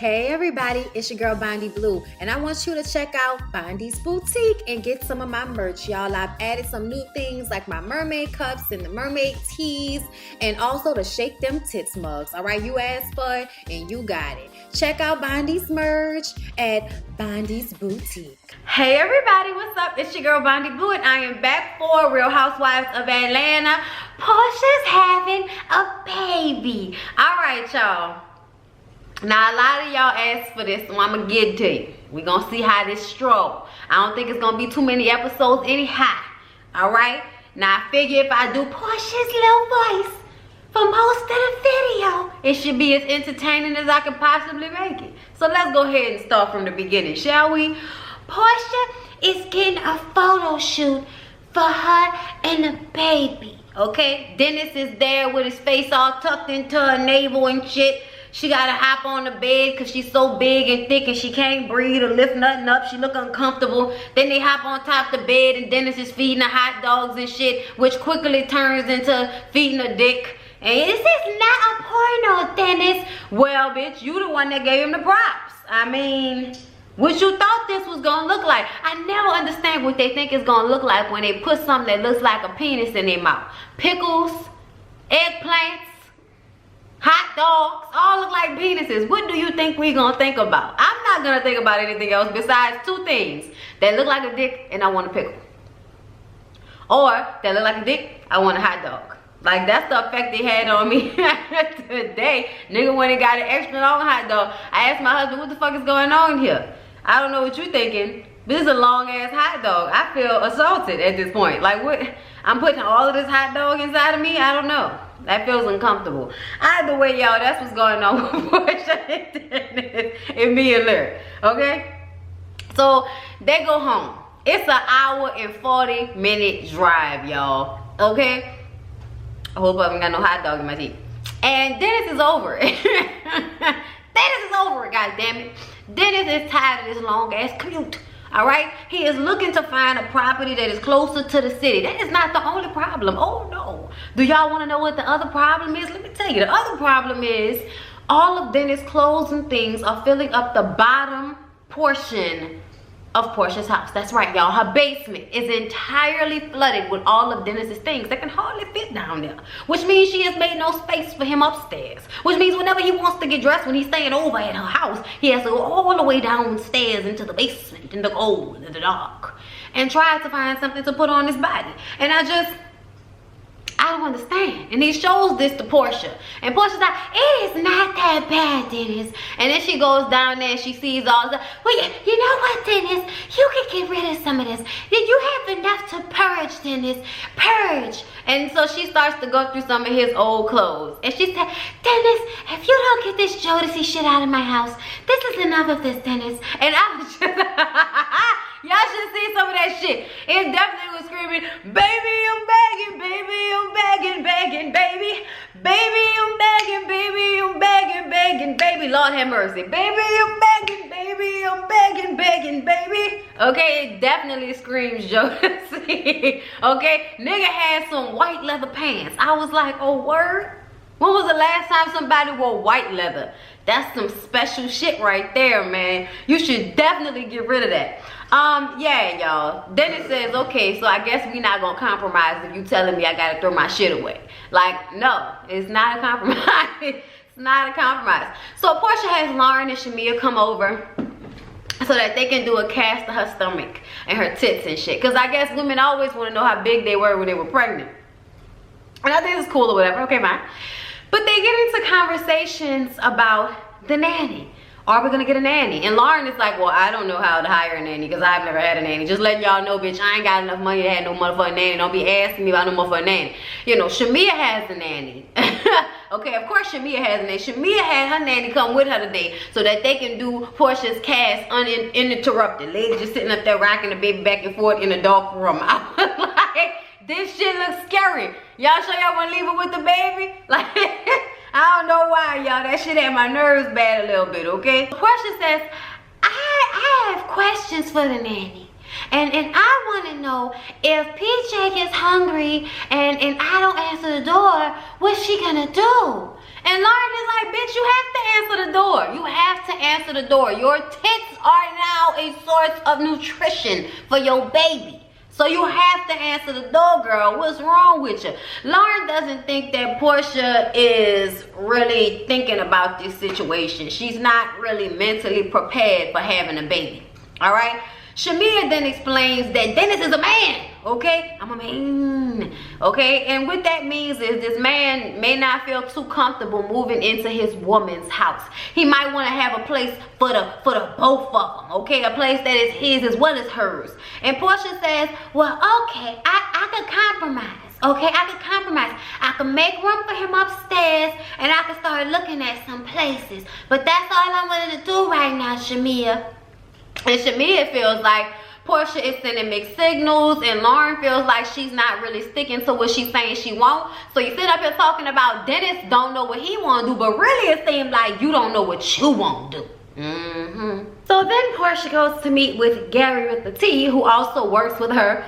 Hey everybody, it's your girl Bondy Blue, and I want you to check out Bondy's Boutique and get some of my merch, y'all. I've added some new things like my mermaid cups and the mermaid tees, and also the Shake Them Tits mugs. All right, you asked for it and you got it. Check out Bondy's merch at Bondy's Boutique. Hey everybody, what's up? It's your girl Bondy Blue, and I am back for Real Housewives of Atlanta. Porsha's having a baby. All right, y'all. Now, a lot of y'all asked for this, so I'm going to get to you. We're going to see how this stroll. I don't think it's going to be too many episodes anyhow. All right? Now, I figure if I do Porsha's little voice for most of the video, it should be as entertaining as I can possibly make it. So, let's go ahead and start from the beginning, shall we? Porsha is getting a photo shoot for her and the baby. Okay? Dennis is there with his face all tucked into her navel and shit. She gotta hop on the bed because she's so big and thick and she can't breathe or lift nothing up. She look uncomfortable. Then they hop on top of the bed and Dennis is feeding her hot dogs and shit, which quickly turns into feeding a dick. And this is not a porno, Dennis. Well, bitch, you the one that gave him the props. I mean, what you thought this was gonna look like? I never understand what they think it's gonna look like when they put something that looks like a penis in their mouth. Pickles, eggplants, hot dogs, all look like penises. What do you think we gonna think about? I'm not gonna think about anything else besides two things that look like a dick and I want a pickle, or that look like a dick, I want a hot dog. Like, that's the effect they had on me today. Nigga went and got an extra long hot dog. I asked my husband, what the fuck is going on here? I don't know what you're thinking, but this is a long ass hot dog. I feel assaulted at this point. Like, what? I'm putting all of this hot dog inside of me? I don't know. That feels uncomfortable. Either way, y'all, that's what's going on with Porsha and me and Lyric. Okay? So, they go home. It's an hour and 40-minute drive, y'all. Okay? I hope I haven't got no hot dog in my teeth. And Dennis is over it. Dennis is over it, goddammit. Dennis is tired of this long-ass commute. All right, he is looking to find a property that is closer to the city. That is not the only problem. Oh no. Do y'all want to know what the other problem is? Let me tell you. The other problem is all of Dennis' clothes and things are filling up the bottom portion of Porsha's house. That's right, y'all. Her basement is entirely flooded with all of Dennis's things that can hardly fit down there, which means she has made no space for him upstairs, which means whenever he wants to get dressed when he's staying over at her house, he has to go all the way downstairs into the basement in the cold, in the dark, and try to find something to put on his body. And I don't understand. And he shows this to Porsha. And Porsha's like, it is not that bad, Dennis. And then she goes down there and she sees all the, well, you know what, Dennis? You can get rid of some of this. You have enough to purge, Dennis. Purge. And so she starts to go through some of his old clothes. And she said, Dennis, if you don't get this Jodeci shit out of my house, this is enough of this, Dennis. And I was just... Y'all should see some of that shit. It definitely was screaming, baby, I'm begging, baby, I'm begging, begging, baby. Baby, I'm begging, baby, I'm begging, begging, baby. Lord have mercy. Baby, I'm begging, baby, I'm begging, begging, baby. Okay, it definitely screams Jodeci. Okay, nigga had some white leather pants. I was like, oh, word? When was the last time somebody wore white leather? That's some special shit right there, man. You should definitely get rid of that. Yeah, y'all. Dennis says, okay, so I guess we not gonna compromise if you telling me I gotta throw my shit away. Like, no, it's not a compromise. It's not a compromise. So Porsha has Lauren and Shamia come over so that they can do a cast of her stomach and her tits and shit. Because I guess women always want to know how big they were when they were pregnant. And I think it's cool or whatever. Okay, fine. But they get into conversations about the nanny. Are we gonna get a nanny? And Lauren is like, well, I don't know how to hire a nanny because I've never had a nanny. Just letting y'all know, bitch, I ain't got enough money to have no motherfucking nanny. Don't be asking me about no motherfucking nanny. You know, Shamia has the nanny. Okay, of course Shamia has a nanny. Shamia had her nanny come with her today so that they can do Porsha's cast uninterrupted. Lady just sitting up there rocking the baby back and forth in a dark room. I was like, this shit looks scary. Y'all sure y'all wanna leave her with the baby? Like, I don't know why, y'all. That shit had my nerves bad a little bit, okay? Porsha says, I have questions for the nanny. And I want to know if PJ gets hungry and I don't answer the door, what's she gonna do? And Lauren is like, bitch, you have to answer the door. You have to answer the door. Your tits are now a source of nutrition for your baby. So you have to answer the door, girl. What's wrong with you? Lauren doesn't think that Porsha is really thinking about this situation. She's not really mentally prepared for having a baby. All right? Shamia then explains that Dennis is a man. Okay? I'm a man. Okay? And what that means is this man may not feel too comfortable moving into his woman's house. He might want to have a place for the both of them. Okay? A place that is his as well as hers. And Porsha says, well, okay, I could compromise. Okay, I could compromise. I could make room for him upstairs and I could start looking at some places. But that's all I'm willing to do right now, Shamia. And Shamia feels like Porsha is sending mixed signals and Lauren feels like she's not really sticking to what she's saying she won't. So you sit up here talking about Dennis don't know what he want to do, but really it seems like you don't know what you won't do. So then Porsha goes to meet with Gary with the T, who also works with her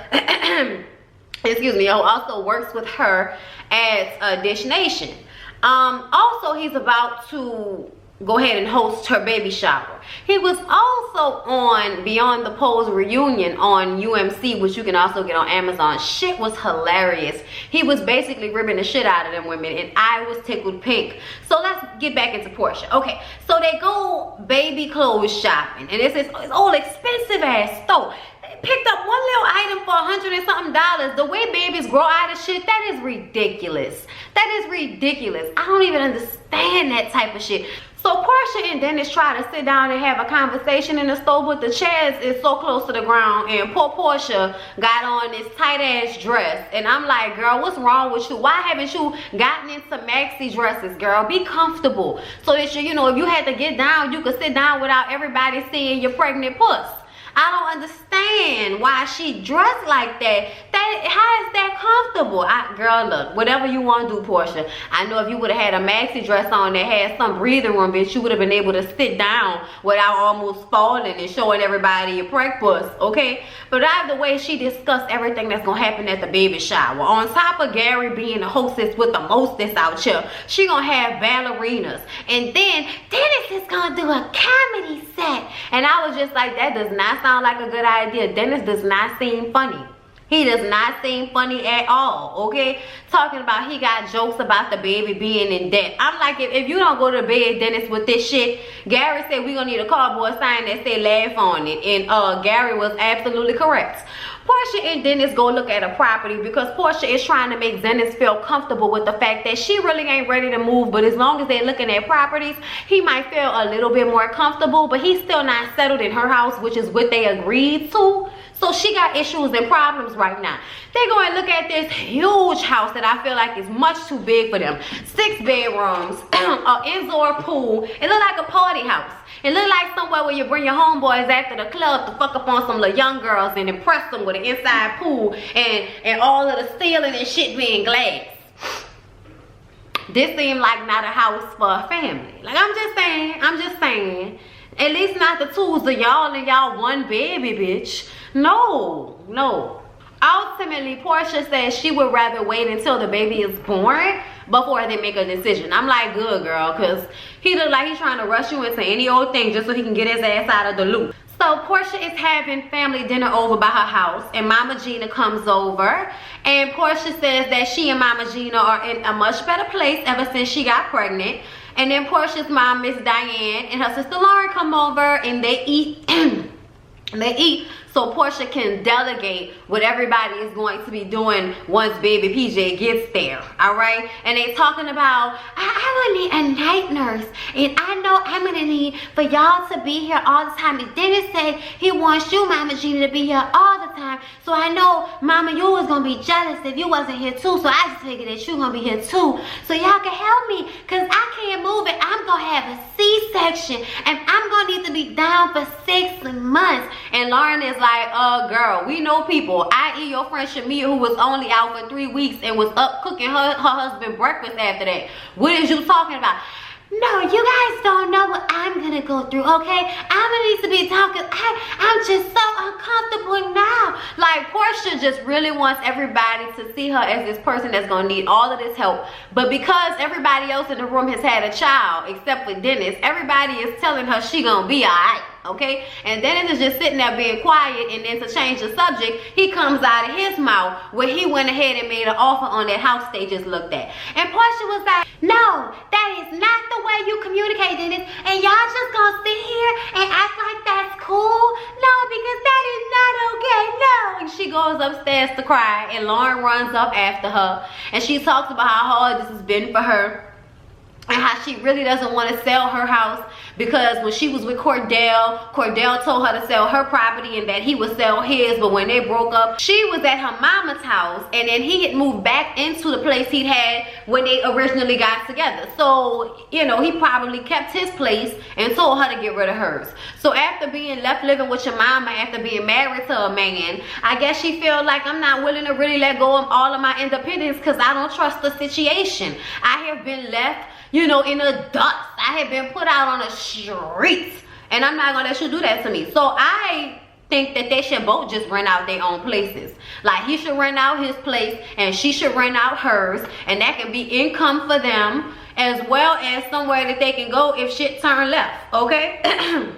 excuse me, who also works with her at Dish Nation. Also, he's about to go ahead and host her baby shower. He was also on Beyond the Poles reunion on UMC, which you can also get on Amazon. Shit was hilarious. He was basically ripping the shit out of them women and I was tickled pink. So let's get back into Porsha. Okay, so they go baby clothes shopping and it's all expensive ass store. Picked up one little item for $100 and something. The way babies grow out of shit, that is ridiculous. That is ridiculous. I don't even understand that type of shit. So Porsha and Dennis try to sit down and have a conversation in the store, but the chairs is so close to the ground and poor Porsha got on this tight ass dress. And I'm like, girl, what's wrong with you? Why haven't you gotten into maxi dresses, girl? Be comfortable so that you know, if you had to get down, you could sit down without everybody seeing your pregnant puss. I don't understand why she dressed like that. How is that comfortable? Girl, look, whatever you want to do, Porsha. I know if you would have had a maxi dress on that had some breathing room, bitch, you would have been able to sit down without almost falling and showing everybody your preg puss, okay? But either way, she discussed everything that's gonna happen at the baby shower. On top of Gary being the hostess with the mostest out here, she gonna have ballerinas. And then Dennis is gonna do a comedy set. And I was just like, that does not sound like a good idea. Dennis does not seem funny. He does not seem funny at all, okay? Talking about he got jokes about the baby being in debt. I'm like, if you don't go to bed, Dennis, with this shit, Gary said we're gonna need a cardboard sign that say laugh on it. And Gary was absolutely correct. Porsha and Dennis go look at a property because Porsha is trying to make Dennis feel comfortable with the fact that she really ain't ready to move, but as long as they're looking at properties, he might feel a little bit more comfortable, but he's still not settled in her house, which is what they agreed to. So she got issues and problems right now. They go and look at this huge house that I feel like is much too big for them. 6 bedrooms, an indoor pool. It look like a party house. It look like somewhere where you bring your homeboys after the club to fuck up on some little young girls and impress them with an inside pool and all of the ceiling and shit being glass. This seemed like not a house for a family. Like, I'm just saying. At least not the twos of y'all and y'all one baby, bitch. No. Ultimately, Porsha says she would rather wait until the baby is born before they make a decision. I'm like, good girl, because he look like he's trying to rush you into any old thing just so he can get his ass out of the loop. So Porsha is having family dinner over by her house and Mama Gina comes over and Porsha says that she and Mama Gina are in a much better place ever since she got pregnant. And then Porsha's mom, Miss Diane, and her sister Lauren come over and they eat. They eat so Porsha can delegate what everybody is going to be doing once baby PJ gets there, all right? And they talking about, I would need a night nurse, and I know I'm gonna need for y'all to be here all the time. And Dennis said he wants you, Mama Gina, to be here all the time. So I know Mama, you was gonna be jealous if you wasn't here too. So I just figured that you gonna be here too. So y'all can help me, cause I can't move it. I'm gonna have a C-section, and I'm gonna need to be down for 6 months. And Lauren is like, girl, we know people, i.e. your friend Shamia, who was only out for 3 weeks and was up cooking her husband breakfast after that. What is you talking about? No, you guys don't know what I'm gonna go through, okay? I'm gonna need to be talking. I'm just so uncomfortable now. Like, Porsha just really wants everybody to see her as this person that's gonna need all of this help. But because everybody else in the room has had a child, except for Dennis, everybody is telling her she gonna be alright. Okay, and Dennis is just sitting there being quiet, and then to change the subject, he comes out of his mouth where he went ahead and made an offer on that house they just looked at. And Porsha was like, no, that is not the way you communicate, Dennis, and y'all just gonna sit here and act like that's cool? No, because that is not okay, no. And she goes upstairs to cry, and Lauren runs up after her, and she talks about how hard this has been for her, and how she really doesn't want to sell her house because when she was with Cordell told her to sell her property and that he would sell his. But when they broke up, she was at her mama's house, and then he had moved back into the place he'd had when they originally got together. So, you know, he probably kept his place and told her to get rid of hers. So after being left living with your mama, after being married to a man, I guess she feel like, I'm not willing to really let go of all of my independence because I don't trust the situation. I have been left, you know, in the dust. I have been put out on the streets, and I'm not gonna let you do that to me. So I think that they should both just rent out their own places. Like, he should rent out his place and she should rent out hers, and that can be income for them as well as somewhere that they can go if shit turn left, okay?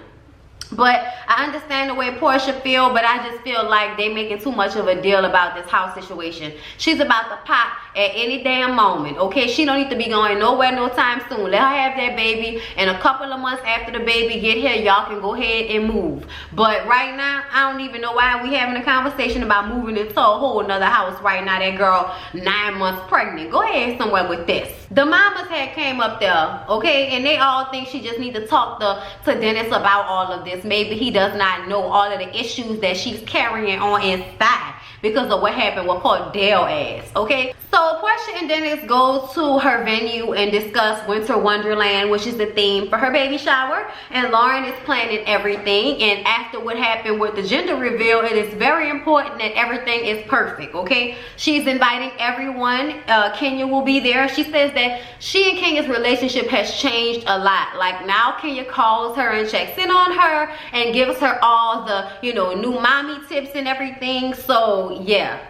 But I understand the way Porsha feel, but I just feel like they making too much of a deal about this house situation. She's about to pop at any damn moment, okay? She don't need to be going nowhere no time soon. Let her have that baby, and a couple of months after the baby get here, y'all can go ahead and move. But right now, I don't even know why we having a conversation about moving into a whole nother house right now. That girl 9 months pregnant. Go ahead somewhere with this. The mamas had came up there, okay? And they all think she just need to talk to Dennis about all of this. Maybe he does not know all of the issues that she's carrying on inside because of what happened with Cordell ass, okay? So Porsha and Dennis go to her venue and discuss Winter Wonderland, which is the theme for her baby shower, and Lauren is planning everything. And after what happened with the gender reveal, it is very important that everything is perfect, okay? She's inviting everyone. Kenya will be there. She says that she and Kenya's relationship has changed a lot. Like, now Kenya calls her and checks in on her and gives her all the, you know, new mommy tips and everything. So yeah,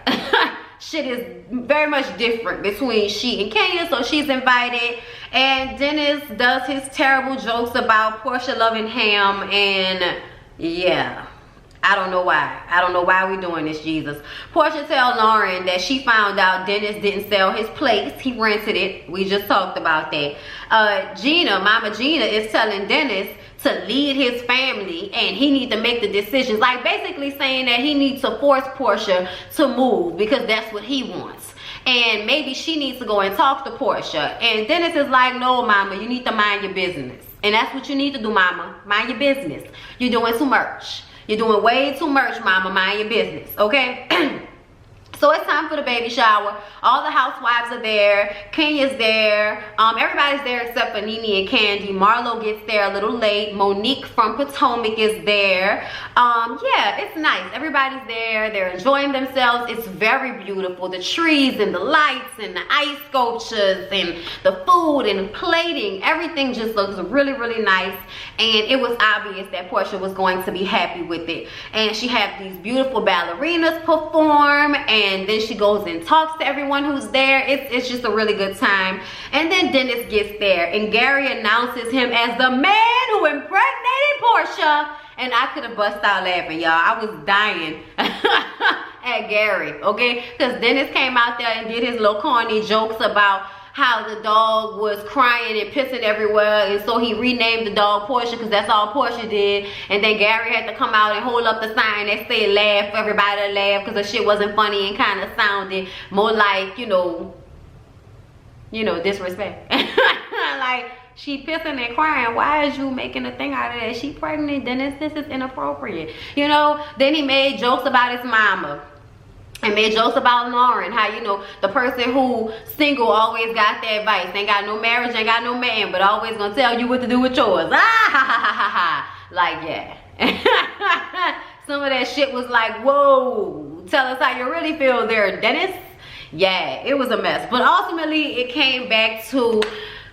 shit is very much different between she and Kenya. So she's invited, and Dennis does his terrible jokes about Porsha loving him, and yeah, I don't know why. I don't know why we doing this, Jesus. Porsha tell Lauren that she found out Dennis didn't sell his place. He rented it. We just talked about that. Gina, Mama Gina, is telling Dennis to lead his family, and he needs to make the decisions. Like, basically saying that he needs to force Porsha to move because that's what he wants. And maybe she needs to go and talk to Porsha. And Dennis is like, no, Mama, you need to mind your business. And that's what you need to do, Mama. Mind your business. You're doing too much. You're doing way too much, Mama. Mind your business, okay? So it's time for the baby shower. All the housewives are there. Kenya's there. Everybody's there except for Nene and Candy. Marlo gets there a little late. Monique from Potomac is there. Yeah, it's nice. Everybody's there. They're enjoying themselves. It's very beautiful. The trees and the lights and the ice sculptures and the food and the plating. Everything just looks really, really nice. And it was obvious that Porsha was going to be happy with it. And she had these beautiful ballerinas perform, and then she goes and talks to everyone who's there. It's just a really good time. And then Dennis gets there, and Gary announces him as the man who impregnated Porsha. And I could have bust out laughing, y'all. I was dying at Gary, okay? Because Dennis came out there and did his little corny jokes about how the dog was crying and pissing everywhere, and so he renamed the dog Porsha because that's all Porsha did. And then Gary had to come out and hold up the sign that said laugh for everybody to laugh because the shit wasn't funny and kind of sounded more like, you know, disrespect. Like, she pissing and crying. Why is you making a thing out of that? She pregnant, Dennis. This is inappropriate. You know, then he made jokes about his mama. And made jokes about Lauren, how, you know, the person who single always got the advice. Ain't got no marriage, ain't got no man, but always gonna tell you what to do with yours. Ah, ha, ha, ha, ha, ha. Like, yeah. Some of that shit was like, whoa, tell us how you really feel there, Dennis. Yeah, it was a mess. But ultimately, it came back to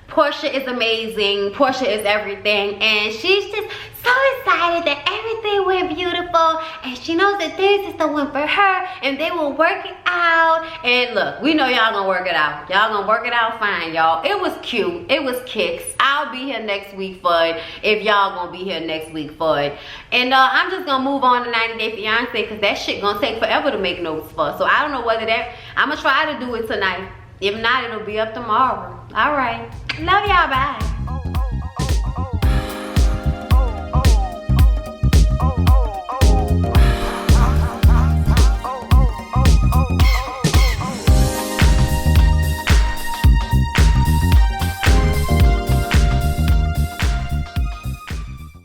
Porsha is amazing. Porsha is everything. And she's just excited that everything went beautiful, and she knows that this is the one for her, and they will work it out. And look, we know y'all gonna work it out. Y'all gonna work it out fine, y'all. It was cute. It was kicks. I'll be here next week for it if y'all gonna be here next week for it. And I'm just gonna move on to 90 Day Fiance because that shit gonna take forever to make notes for. So I don't know whether that, I'm gonna try to do it tonight. If not, it'll be up tomorrow. All right. Love y'all. Bye.